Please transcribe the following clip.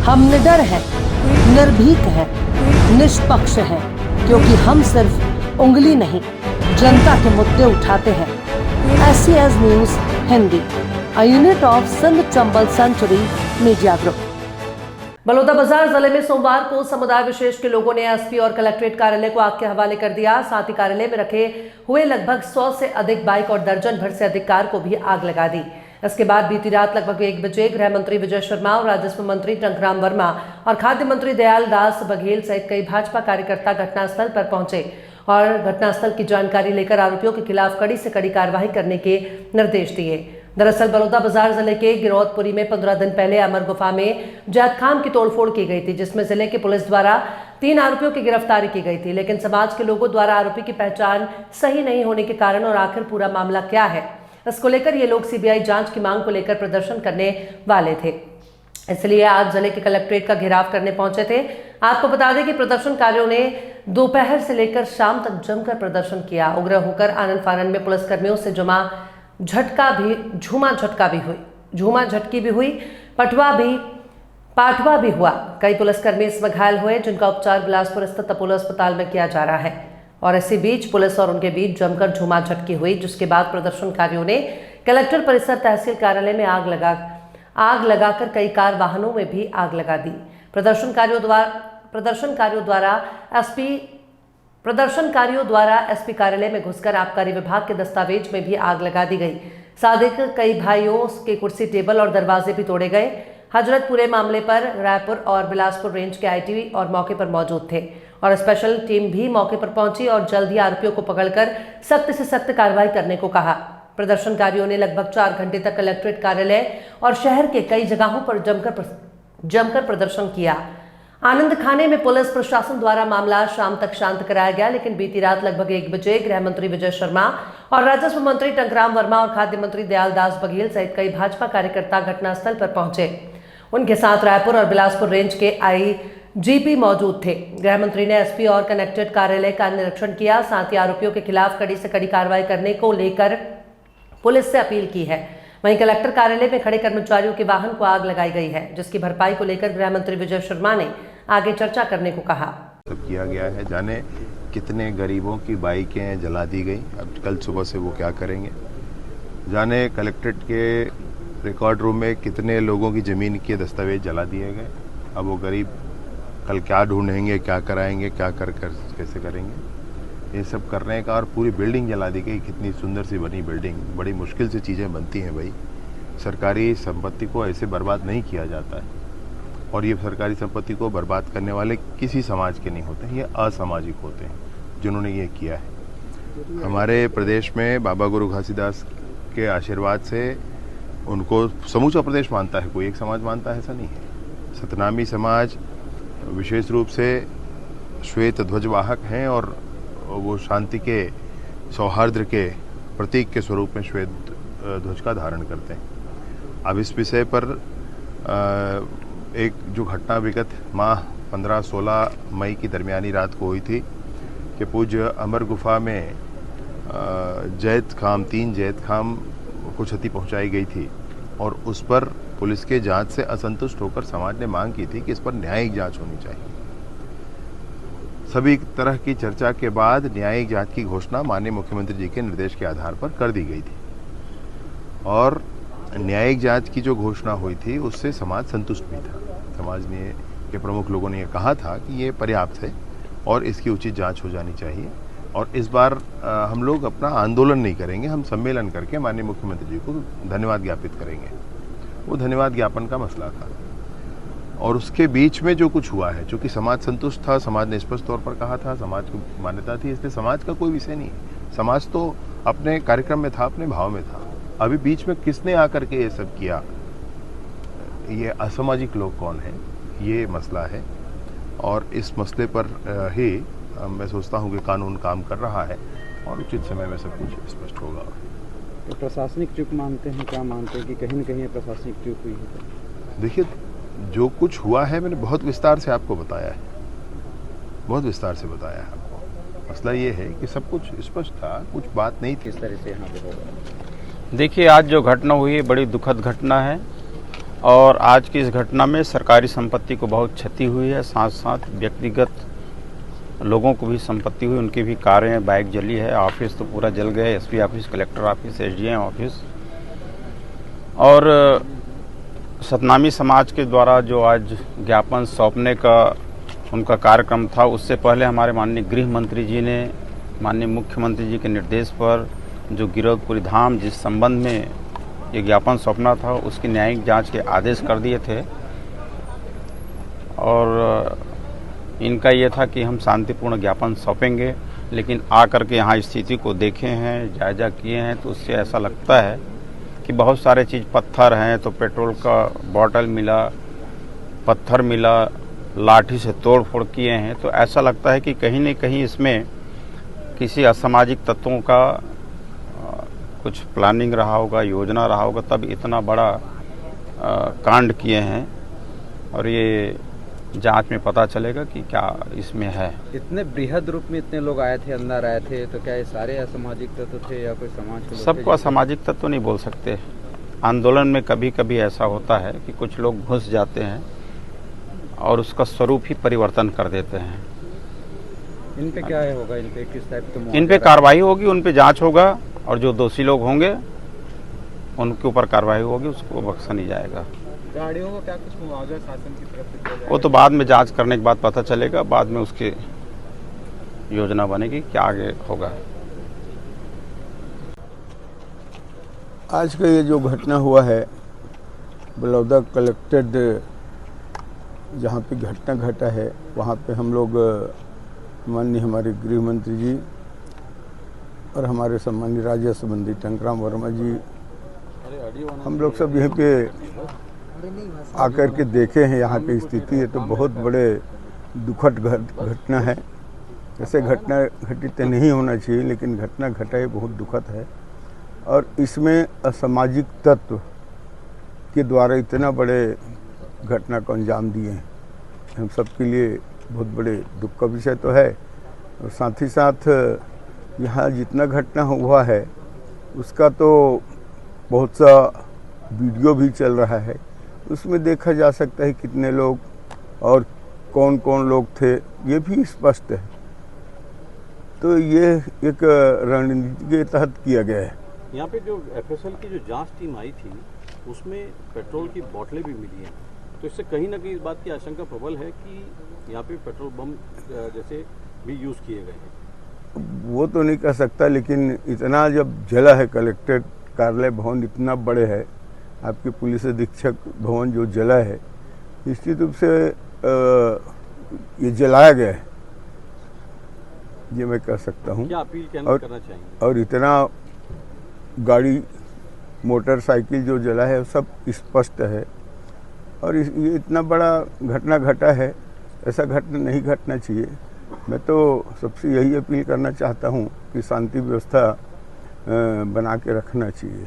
हम निडर हैं, निर्भीक हैं, निष्पक्ष हैं, क्योंकि हम सिर्फ उंगली नहीं जनता के मुद्दे उठाते हैं। SCS news Hindi, a unit of Sindh Chambal century media group. Balodabazar जिले में सोमवार को समुदाय विशेष के लोगों ने एसपी और कलेक्ट्रेट कार्यालय को आग के हवाले कर दिया। साथ ही कार्यालय में रखे हुए लगभग 100 से अधिक बाइक और दर्जन भर से अधिक कार को भी आग लगा दी। इसके बाद बीती रात लगभग 1 बजे गृह मंत्री विजय शर्मा और राजस्व मंत्री टंकराम वर्मा और खाद्य मंत्री दयाल दास बघेल सहित कई भाजपा कार्यकर्ता घटनास्थल पर पहुंचे और घटनास्थल की जानकारी लेकर आरोपियों के खिलाफ कड़ी से कड़ी कार्रवाई करने के निर्देश दिए। दरअसल बलौदाबाजार जिले के गिरौदपुरी में 15 दिन पहले अमर गुफा में जैद खान की तोड़फोड़ की गई थी, जिसमें जिले की पुलिस द्वारा 3 आरोपियों की गिरफ्तारी की गई थी। लेकिन समाज के लोगों द्वारा आरोपी की पहचान सही नहीं होने के कारण और आखिर पूरा मामला क्या है, इसको लेकर ये लोग सीबीआई जांच की मांग को लेकर प्रदर्शन करने वाले थे। इसलिए आज जिले के कलेक्ट्रेट का घेराव करने पहुंचे थे। आपको बता दें कि प्रदर्शनकारियों ने दोपहर से लेकर शाम तक जमकर प्रदर्शन किया। उग्र होकर आनंद फानंद में पुलिसकर्मियों से झूमा झटकी भी हुई, पाठवा भी हुआ। कई पुलिसकर्मी इसमें घायल हुए, जिनका उपचार बिलासपुर स्थित अपोलो अस्पताल में किया जा रहा है। और इसी बीच पुलिस और उनके बीच जमकर झूमा झटकी हुई, जिसके बाद प्रदर्शनकारियों ने कलेक्टर परिसर तहसील कार्यालय में आग लगाकर कई कार वाहनों में भी आग लगा दी। प्रदर्शनकारियों द्वारा एसपी कार्यालय में घुसकर आबकारी विभाग के दस्तावेज में भी आग लगा दी गई। साथ कई भाइयों के कुर्सी, टेबल और दरवाजे भी तोड़े गए। हजरतपुरे मामले पर रायपुर और बिलासपुर रेंज के आईटी और मौके पर मौजूद थे और स्पेशल टीम भी मौके पर पहुंची और जल्द ही आरोपियों को पकड़कर सख्त से सख्त कार्रवाई करने को कहा। प्रदर्शनकारियों ने लगभग 4 घंटे तक कलेक्ट्रेट कार्यालय और शहर के कई जगहों पर जमकर प्रदर्शन किया। आनंद खाने में पुलिस प्रशासन द्वारा मामला शाम तक शांत कराया गया, लेकिन बीती रात लगभग 1 बजे गृह मंत्री विजय शर्मा और राजस्व मंत्री टंकराम वर्मा और खाद्य मंत्री दयाल दास बघेल सहित कई भाजपा कार्यकर्ता घटनास्थल पर पहुंचे। उनके साथ रायपुर और बिलासपुर रेंज के आईजीपी मौजूद थे। गृह मंत्री ने एसपी और कलेक्ट्रेट कार्यालय का निरीक्षण किया। साथ ही आरोपियों के खिलाफ कड़ी से कड़ी कार्रवाई करने को लेकर पुलिस से अपील की है। वहीं कलेक्टर कार्यालय में खड़े कर्मचारियों के वाहन को आग लगाई गई है, जिसकी भरपाई को लेकर गृह मंत्री विजय शर्मा ने आगे चर्चा करने को कहा। किया गया है, जाने कितने गरीबों की बाइकें जला दी गई। अब कल सुबह से वो क्या करेंगे, जाने कलेक्ट्रेट के रिकॉर्ड रूम में कितने लोगों की ज़मीन के दस्तावेज जला दिए गए। अब वो गरीब कल क्या ढूंढेंगे, क्या कराएंगे, क्या कर कैसे करेंगे, ये सब करने का। और पूरी बिल्डिंग जला दी गई, कितनी सुंदर सी बनी बिल्डिंग। बड़ी मुश्किल से चीज़ें बनती हैं भाई। सरकारी संपत्ति को ऐसे बर्बाद नहीं किया जाता है, और ये सरकारी संपत्ति को बर्बाद करने वाले किसी समाज के नहीं होते हैं, ये असामाजिक होते हैं जिन्होंने ये किया है। हमारे प्रदेश में बाबा गुरु घासीदास के आशीर्वाद से उनको समूचा प्रदेश मानता है, कोई एक समाज मानता है ऐसा नहीं है। सतनामी समाज विशेष रूप से श्वेत ध्वजवाहक हैं और वो शांति के, सौहार्द के प्रतीक के स्वरूप में श्वेत ध्वज का धारण करते हैं। अब इस विषय पर एक जो घटना विगत माह 15-16 मई की दरमियानी रात को हुई थी कि पूज्य अमर गुफा में 3 जैद खाम को क्षति पहुंचाई गई थी, और उस पर पुलिस के जांच से असंतुष्ट होकर समाज ने मांग की थी कि इस पर न्यायिक जांच होनी चाहिए। सभी तरह की चर्चा के बाद न्यायिक जांच की घोषणा माननीय मुख्यमंत्री जी के निर्देश के आधार पर कर दी गई थी, और न्यायिक जांच की जो घोषणा हुई थी उससे समाज संतुष्ट भी था। समाज ने के प्रमुख लोगों ने ये कहा था कि ये पर्याप्त है और इसकी उचित जांच हो जानी चाहिए, और इस बार हम लोग अपना आंदोलन नहीं करेंगे, हम सम्मेलन करके माननीय मुख्यमंत्री जी को धन्यवाद ज्ञापित करेंगे। वो धन्यवाद ज्ञापन का मसला था, और उसके बीच में जो कुछ हुआ है, चूँकि समाज संतुष्ट था, समाज ने स्पष्ट तौर पर कहा था, समाज को मान्यता थी, इसलिए समाज का कोई विषय नहीं है। समाज तो अपने कार्यक्रम में था, अपने भाव में था। अभी बीच में किसने आकर के ये सब किया, ये असामाजिक लोग कौन हैं, ये मसला है। और इस मसले पर ही मैं सोचता हूँ कि कानून काम कर रहा है और उचित समय में सब कुछ स्पष्ट होगा। तो प्रशासनिक चूक मानते हैं, क्या मानते हैं कि कहीं न कहीं प्रशासनिक चूक हुई है? देखिए, जो कुछ हुआ है मैंने बहुत विस्तार से आपको बताया है, बहुत विस्तार से बताया है आपको। मसला ये है कि सब कुछ स्पष्ट था, कुछ बात नहीं थी। किस तरह से यहाँ पे होगा? देखिए, आज जो घटना हुई है बड़ी दुखद घटना है, और आज की इस घटना में सरकारी संपत्ति को बहुत क्षति हुई है, साथ साथ व्यक्तिगत लोगों को भी संपत्ति हुई, उनकी भी कारें बाइक जली है, ऑफिस तो पूरा जल गया, SP office, collector office, SDM office. और सतनामी समाज के द्वारा जो आज ज्ञापन सौंपने का उनका कार्यक्रम था, उससे पहले हमारे माननीय गृह मंत्री जी ने माननीय मुख्यमंत्री जी के निर्देश पर जो गिरौदपुरी धाम जिस संबंध में ये ज्ञापन सौंपना था, उसकी न्यायिक जांच के आदेश कर दिए थे। और इनका ये था कि हम शांतिपूर्ण ज्ञापन सौंपेंगे, लेकिन आकर के यहाँ स्थिति को देखे हैं, जायजा किए हैं, तो उससे ऐसा लगता है कि बहुत सारे चीज़ पत्थर हैं, तो पेट्रोल का बॉटल मिला, पत्थर मिला, लाठी से तोड़ फोड़ किए हैं, तो ऐसा लगता है कि कहीं न कहीं इसमें किसी असामाजिक तत्वों का कुछ प्लानिंग रहा होगा, योजना रहा होगा, तब इतना बड़ा कांड किए हैं। और ये जांच में पता चलेगा कि क्या इसमें है। इतने बृहद रूप में इतने लोग आए थे, अंदर आए थे, तो क्या ये सारे असामाजिक तत्व थे या कोई समाज के लोग थे? सबको असामाजिक तत्व नहीं बोल सकते। आंदोलन में कभी कभी ऐसा होता है कि कुछ लोग घुस जाते हैं और उसका स्वरूप ही परिवर्तन कर देते हैं। इन पे क्या होगा? इन पे किस टाइप के? इन पे कार्रवाई होगी, उन पे जांच होगा, और जो दोषी लोग होंगे उनके ऊपर कार्रवाई होगी, उसको बख्शा नहीं जाएगा। गाड़ियों को क्या कुछ मुआवजा शासन की तरफ से दिया जाएगा? वो तो बाद में जांच करने के बाद पता चलेगा, बाद में उसकी योजना बनेगी, क्या आगे होगा। आज का ये जो घटना हुआ है बलौदा कलेक्टेड, जहाँ पे घटना घटा है, वहाँ पे हम लोग माननीय हमारे गृह मंत्री जी और हमारे सम्मानीय राजस्व मंत्री टंकराम वर्मा जी, हम लोग सब यहीं पे आकर के देखे हैं यहाँ की स्थिति। ये तो बहुत बड़े दुखद घटना है। ऐसे घटना घटित नहीं होना चाहिए, लेकिन घटना घटा है, बहुत दुखद है। और इसमें असामाजिक तत्व के द्वारा इतना बड़े घटना को अंजाम दिए हैं, हम सबके लिए बहुत बड़े दुख का विषय तो है। और साथ ही साथ यहाँ जितना घटना हुआ है उसका तो बहुत सा वीडियो भी चल रहा है, उसमें देखा जा सकता है कितने लोग और कौन कौन लोग थे, ये भी स्पष्ट है। तो ये एक रणनीति के तहत किया गया है। यहाँ पे जो एफएसएल की जो जांच टीम आई थी, उसमें पेट्रोल की बोतलें भी मिली हैं, तो इससे कहीं ना कहीं इस बात की आशंका प्रबल है कि यहाँ पे पेट्रोल बम जैसे भी यूज़ किए गए हैं। वो तो नहीं कह सकता, लेकिन इतना जब जला है, कलेक्ट्रेट कार्यालय भवन इतना बड़े है, आपके पुलिस अधीक्षक भवन जो जला है, निश्चित रूप से ये जलाया गया है, ये मैं कह सकता हूँ। क्या अपील करना चाहेंगे? और इतना गाड़ी मोटरसाइकिल जो जला है सब स्पष्ट है। और ये इतना बड़ा घटना घटा है, ऐसा घटना नहीं घटना चाहिए। मैं तो सबसे यही अपील करना चाहता हूँ कि शांति व्यवस्था बना के रखना चाहिए।